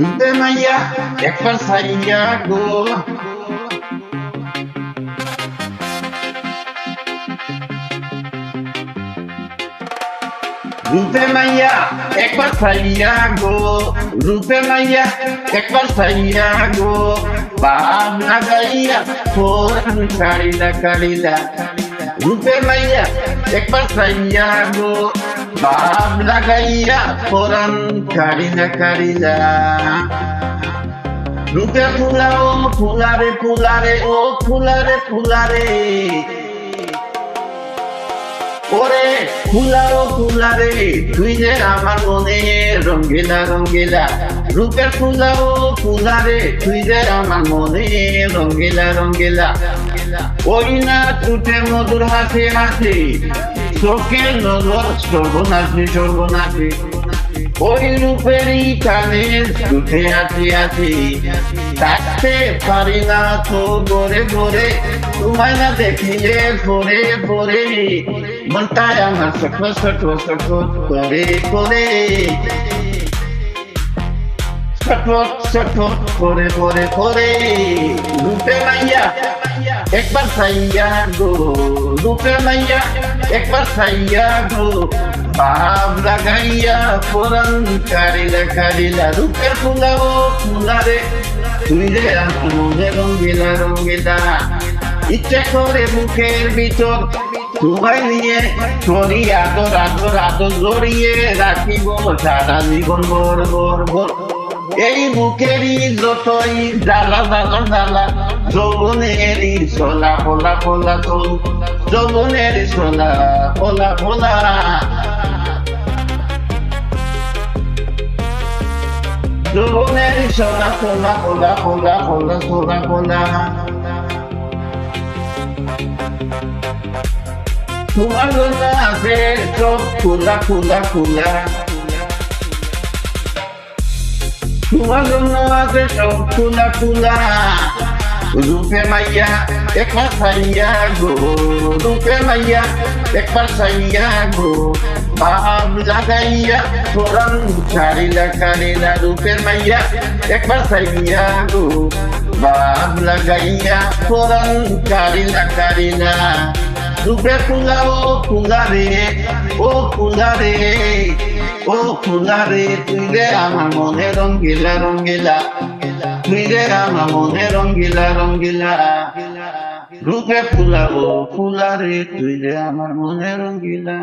রূপে মাইয়া একবার সাইয়া গো, রূপে মাইয়া একবার সাইয়া গো, রূপে মাইয়া একবার সাইয়া গো, বাপ লাগাইয়া ফোরন কারিলা কারিলা। রূপে মাইয়া একবার সাইয়া গো, বাপ লাগাইয়া ফোরন কারিলা কারিলা। রূপে ফুলা ও ফুলারে ফুলারে ও ফুলারে ফুলারে, ওরে ফুলা ও ফুলারে তুই যে আমার মনে রঙ্গিলা রঙ্গিলা। রূপের ফুলা ও ফুলারে তুই যে আমার মনে রঙ্গিলা রঙ্গিলা। ওই না টুটে মধুর হাসি হাসি, চোখের নজর সর্বনাশী সর্বনাশী। ওই রূপেরই কানে উঠে আছি আছি, থাকতে পারি না তো গড়ে গড়ে, তোমায় না দেখিলে পরে পরে মনটায় আমার ছোট ছোট ছোট করে করে, ছোট ছোট করে করে করে। রূপে মাইয়া একবার সাইয়া গো, রূপে মাইয়া একবার সাইয়া গো, ভাব লাগাইয়া ফোরন কারিলা কারিলা। রূপের ফুলা ও ফুলারে তুই যে মনে রঙ্গিলা রঙ্গিলা। ইচ্ছে করে মুখের ভিতর তোমায় নিয়ে করি আদর আদর আদর জড়িয়ে রাখিব সারা জীবন ভোর ভোর ভোর। এই বুকেরই যতই জ্বালা জ্বালা জ্বালা, যৌবনেরই সোলা ফোলা ফোলা চল, যৌবনেরই সোলা ফোলা ফোলা। যৌবনেরই সোলা ফোলা ফোলা ফোলা ফোলা সোলা ফোলা। তোমার জন্য আছে সব খোলা খোলা খোলা, তোমার জন্য আছে সব খোলা খোলা। রূপে মাইয়া একবার সাইয়া গো, রূপে মাইয়া একবার সাইয়া গো, ভাব লাগাইয়া ফোরন কারিলা কারিলা। রূপের মাইয়া একবার সাইয়া গো, ভাব লাগাইয়া ফোরন কারিলা কারিলা। রূপে ফুলা ও ফুলারে ও ফুলারে ও ফুলারে তুই রে আমার মনে রঙ্গিলা রঙ্গিলা, তুই রে আমার মনে রঙ্গিলা রঙ্গিলা। রূপে ফুলা ও ফুলারে তুই রে আমার মনে রঙ্গিলা।